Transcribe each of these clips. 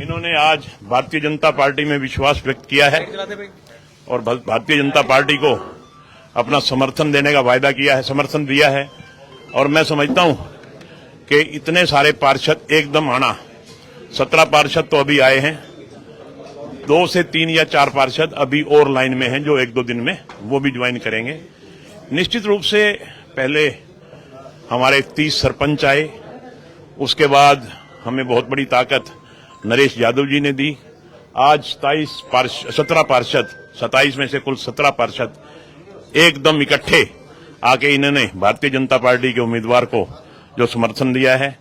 इन्होंने आज भारतीय जनता पार्टी में विश्वास व्यक्त किया है और भारतीय जनता पार्टी को अपना समर्थन देने का वायदा किया है, समर्थन दिया है। और मैं समझता हूं कि इतने सारे पार्षद एकदम आना, 17 पार्षद तो अभी आए हैं, 2 से 3 या 4 पार्षद अभी और लाइन में हैं जो 1-2 दिन में वो भी ज्वाइन करेंगे। निश्चित रूप से पहले हमारे 30 सरपंच आए, उसके बाद हमें बहुत बड़ी ताकत नरेश यादव जी ने दी। आज 17 पार्षद, 27 में से कुल 17 पार्षद एकदम इकट्ठे आके इन्होंने भारतीय जनता पार्टी के उम्मीदवार को जो समर्थन दिया है।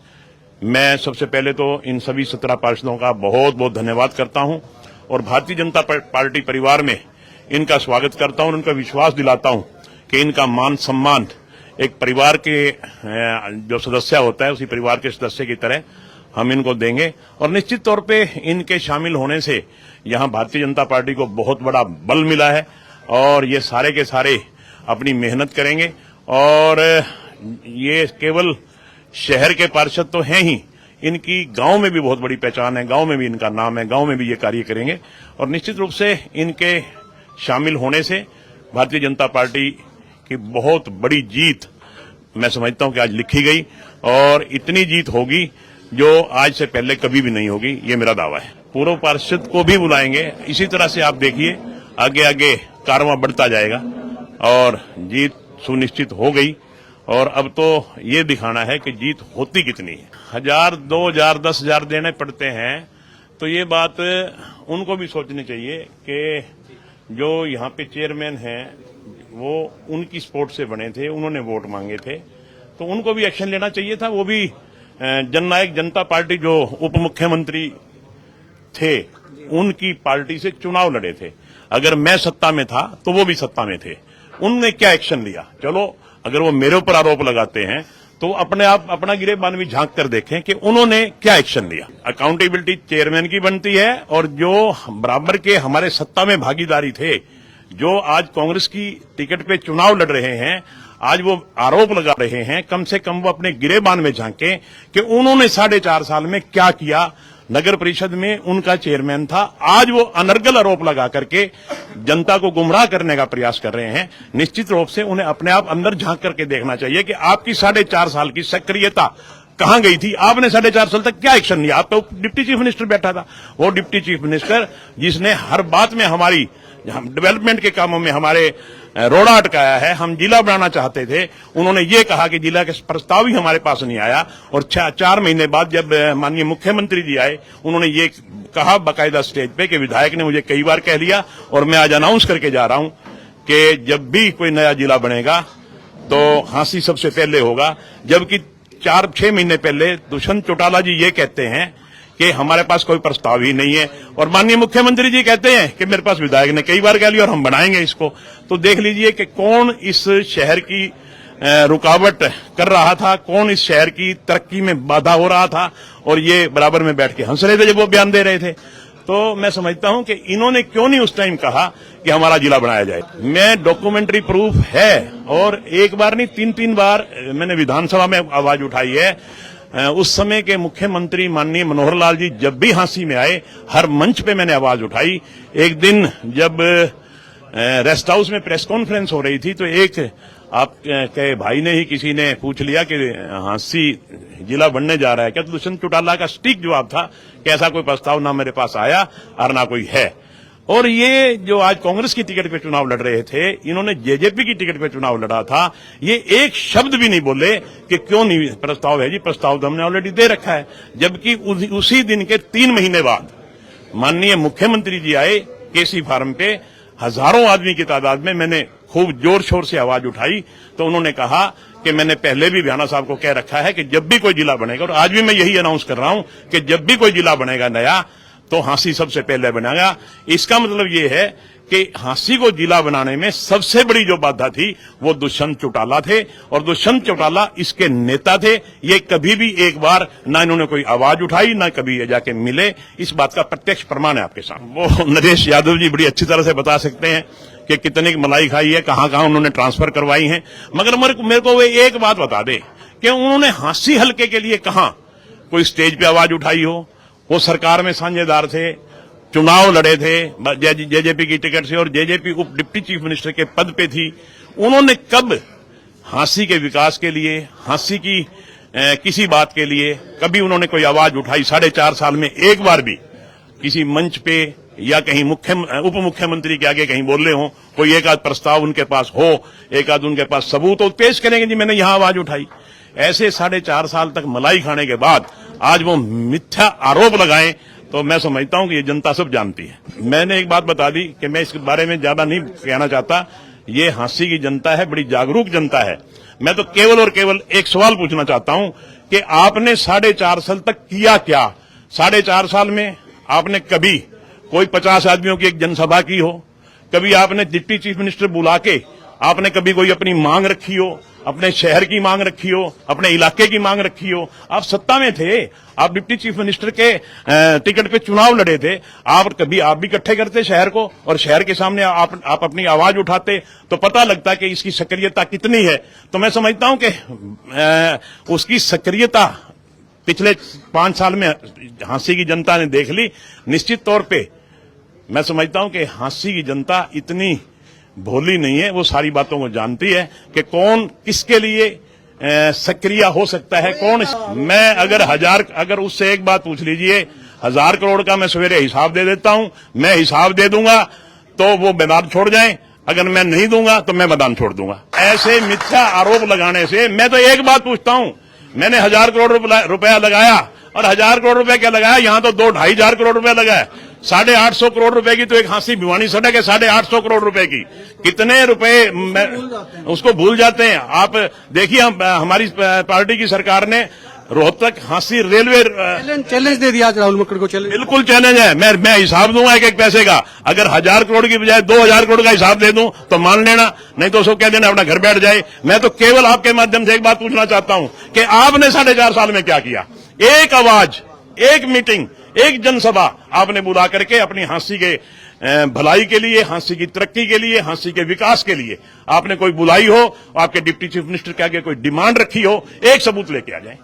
मैं सबसे पहले तो इन सभी 17 पार्षदों का बहुत बहुत धन्यवाद करता हूं और भारतीय जनता पार्टी परिवार में इनका स्वागत करता हूं और उनका विश्वास दिलाता हूं कि इनका मान सम्मान एक परिवार के जो सदस्य होता है उसी परिवार के सदस्य की तरह हम इनको देंगे। और निश्चित तौर पे इनके शामिल होने से यहां भारतीय जनता पार्टी को बहुत बड़ा बल मिला है और ये सारे के सारे अपनी मेहनत करेंगे। और ये केवल शहर के पार्षद तो हैं ही, इनकी गांव में भी बहुत बड़ी पहचान है, गांव में भी इनका नाम है, गांव में भी ये कार्य करेंगे। और निश्चित रूप से इनके शामिल होने से भारतीय जनता पार्टी की बहुत बड़ी जीत मैं समझता हूं कि आज लिखी गई और इतनी जीत होगी जो आज से पहले कभी भी नहीं होगी, ये मेरा दावा है। पूर्व पार्षद को भी बुलाएंगे। इसी तरह से आप देखिए आगे आगे कारवां बढ़ता जाएगा और जीत सुनिश्चित हो गई। और अब तो ये दिखाना है कि जीत होती कितनी है। 1000, 2000, 10,000 देने पड़ते हैं तो ये बात उनको भी सोचनी चाहिए कि जो यहाँ पे चेयरमैन हैं वो उनकी सपोर्ट से बने थे, उन्होंने वोट मांगे थे, तो उनको भी एक्शन लेना चाहिए था। वो भी जननायक जनता पार्टी जो उप मुख्यमंत्री थे उनकी पार्टी से चुनाव लड़े थे। अगर मैं सत्ता में था तो वो भी सत्ता में थे, उनने क्या एक्शन लिया? चलो अगर वो मेरे ऊपर आरोप लगाते हैं तो अपने आप अपना गिरेबान भी झांक कर देखें कि उन्होंने क्या एक्शन लिया। अकाउंटेबिलिटी चेयरमैन की बनती है और जो बराबर के हमारे सत्ता में भागीदारी थे, जो आज कांग्रेस की टिकट पे चुनाव लड़ रहे हैं, आज वो आरोप लगा रहे हैं, कम से कम वो अपने गिरेबान में झांके कि उन्होंने 4.5 साल में क्या किया। नगर परिषद में उनका चेयरमैन था, आज वो अनर्गल आरोप लगा करके जनता को गुमराह करने का प्रयास कर रहे हैं। निश्चित रूप से उन्हें अपने आप अंदर झांक करके देखना चाहिए कि आपकी 4.5 साल की सक्रियता कहां गई थी। आपने 4.5 साल तक क्या एक्शन लिया? आप तो डिप्टी चीफ मिनिस्टर बैठा था, वो डिप्टी चीफ मिनिस्टर जिसने हर बात में हमारी डेवलपमेंट के कामों में हमारे रोड़ा अटकाया है। हम जिला बनाना चाहते थे, उन्होंने ये कहा कि जिला के प्रस्ताव ही हमारे पास नहीं आया। और 4 महीने बाद जब माननीय मुख्यमंत्री जी आए, उन्होंने ये कहा बाकायदा स्टेज पे कि विधायक ने मुझे कई बार कह लिया और मैं आज अनाउंस करके जा रहा हूं कि जब भी कोई नया जिला बनेगा तो हांसी सबसे पहले होगा। जबकि 4-6 महीने पहले दुष्यंत चौटाला जी ये कहते हैं कि हमारे पास कोई प्रस्ताव ही नहीं है और माननीय मुख्यमंत्री जी कहते हैं कि मेरे पास विधायक ने कई बार कह लिया और हम बनाएंगे इसको। तो देख लीजिए कि कौन इस शहर की रुकावट कर रहा था, कौन इस शहर की तरक्की में बाधा हो रहा था और ये बराबर में बैठ के हंस रहे थे जब वो बयान दे रहे थे। तो मैं समझता हूं कि इन्होंने क्यों नहीं उस टाइम कहा कि हमारा जिला बनाया जाए। मैं डॉक्यूमेंट्री प्रूफ है और एक बार नहीं 3-3 बार मैंने विधानसभा में आवाज उठाई है। उस समय के मुख्यमंत्री माननीय मनोहर लाल जी जब भी हांसी में आए, हर मंच पे मैंने आवाज उठाई। एक दिन जब रेस्ट हाउस में प्रेस कॉन्फ्रेंस हो रही थी तो एक आपके भाई ने ही किसी ने पूछ लिया कि हांसी जिला बनने जा रहा है क्या? तो दुष्यंत चौटाला का सटीक जवाब था कि ऐसा कोई प्रस्ताव ना मेरे पास आया और ना कोई है। और ये जो आज कांग्रेस की टिकट पे चुनाव लड़ रहे थे, इन्होंने जेजेपी की टिकट पे चुनाव लड़ा था, ये एक शब्द भी नहीं बोले कि क्यों नहीं प्रस्ताव है जी, प्रस्ताव तो हमने ऑलरेडी दे रखा है। जबकि उसी दिन के 3 महीने बाद माननीय मुख्यमंत्री जी आए केसी फार्म पे, हजारों आदमी की तादाद में मैंने खूब जोर शोर से आवाज उठाई तो उन्होंने कहा कि मैंने पहले भी भ्याना साहब को कह रखा है कि जब भी कोई जिला बनेगा, और आज भी मैं यही अनाउंस कर रहा हूं कि जब भी कोई जिला बनेगा नया तो हांसी सबसे पहले बनेगा। इसका मतलब ये है कि हांसी को जिला बनाने में सबसे बड़ी जो बाधा थी वो दुष्यंत चौटाला थे और दुष्यंत चौटाला इसके नेता थे। ये कभी भी एक बार ना इन्होंने कोई आवाज उठाई, ना कभी ये जाके मिले। इस बात का प्रत्यक्ष प्रमाण है आपके सामने। वो नरेश यादव जी बड़ी अच्छी तरह से बता सकते हैं कि कितनी मलाई खाई है, कहां कहां उन्होंने ट्रांसफर करवाई है। मगर मेरे को वे एक बात बता दे कि उन्होंने हांसी हल्के के लिए कहां कोई स्टेज पे आवाज उठाई हो, वो सरकार में साझेदार थे, चुनाव लड़े थे जेजेपी की टिकट से और जेजेपी उप डिप्टी चीफ मिनिस्टर के पद पे थी। उन्होंने कब हांसी के विकास के लिए, हांसी की किसी बात के लिए कभी उन्होंने कोई आवाज उठाई? 4.5 साल में एक बार भी किसी मंच पे या कहीं उप मुख्यमंत्री के आगे कहीं बोल रहे हो, कोई एक आध प्रस्ताव उनके पास हो, एक आध उनके पास सबूत हो, पेश करेंगे जी मैंने यहां आवाज उठाई। ऐसे 4.5 साल तक मलाई खाने के बाद आज वो मिथ्या आरोप लगाएं, तो मैं समझता हूं कि ये जनता सब जानती है। मैंने एक बात बता दी कि मैं इस बारे में ज्यादा नहीं कहना चाहता। ये हांसी की जनता है, बड़ी जागरूक जनता है। मैं तो केवल और केवल एक सवाल पूछना चाहता हूं कि आपने 4.5 साल तक किया क्या? 4.5 साल में आपने कभी कोई 50 आदमियों की एक जनसभा की हो? कभी आपने डिप्टी चीफ मिनिस्टर बुला के आपने कभी कोई अपनी मांग रखी हो, अपने शहर की मांग रखी हो, अपने इलाके की मांग रखी हो? आप सत्ता में थे, आप डिप्टी चीफ मिनिस्टर के टिकट पे चुनाव लड़े थे। आप भी इकट्ठे करते शहर को और शहर के सामने आप अपनी आवाज उठाते तो पता लगता कि इसकी सक्रियता कितनी है। तो मैं समझता हूं कि उसकी सक्रियता पिछले 5 साल में हांसी की जनता ने देख ली। निश्चित तौर पे मैं समझता हूं कि हांसी की जनता इतनी भोली नहीं है, वो सारी बातों को जानती है कि कौन किसके लिए सक्रिय हो सकता है, कौन। मैं अगर उससे एक बात पूछ लीजिए, 1000 करोड़ का मैं सवेरे हिसाब दे देता हूं, मैं हिसाब दे दूंगा तो वो मैदान छोड़ जाएं, अगर मैं नहीं दूंगा तो मैं मैदान छोड़ दूंगा। ऐसे मिथ्या आरोप लगाने से मैं तो एक बात पूछता हूं, मैंने 1000 करोड़ रुपया लगाया और 1000 करोड़ रुपया क्या लगाया? यहां तो 2-2.5 करोड़ रुपया लगाया। 850 करोड़ रुपए की तो एक हांसी भिवानी सड़क है, 850 करोड़ रुपए की। कितने रुपए उसको भूल जाते हैं। आप देखिए, हमारी पार्टी की सरकार ने रोहतक हांसी रेलवे चैलेंज दे दिया राहुल मक्कड़ को। चैलेंज बिल्कुल चैलेंज है। मैं हिसाब दूंगा एक पैसे का। अगर 1000 करोड़ की बजाय 2000 करोड़ का हिसाब दे दूं तो मान लेना, नहीं तो उसको कह देना अपना घर बैठ जाए। मैं तो केवल आपके माध्यम से एक बात पूछना चाहता हूं कि आपने 4.5 साल में क्या किया? एक आवाज, एक मीटिंग, एक जनसभा आपने बुला करके अपनी हांसी के भलाई के लिए, हांसी की तरक्की के लिए, हांसी के विकास के लिए आपने कोई बुलाई हो, आपके डिप्टी चीफ मिनिस्टर के आगे कोई डिमांड रखी हो, एक सबूत लेके आ जाए।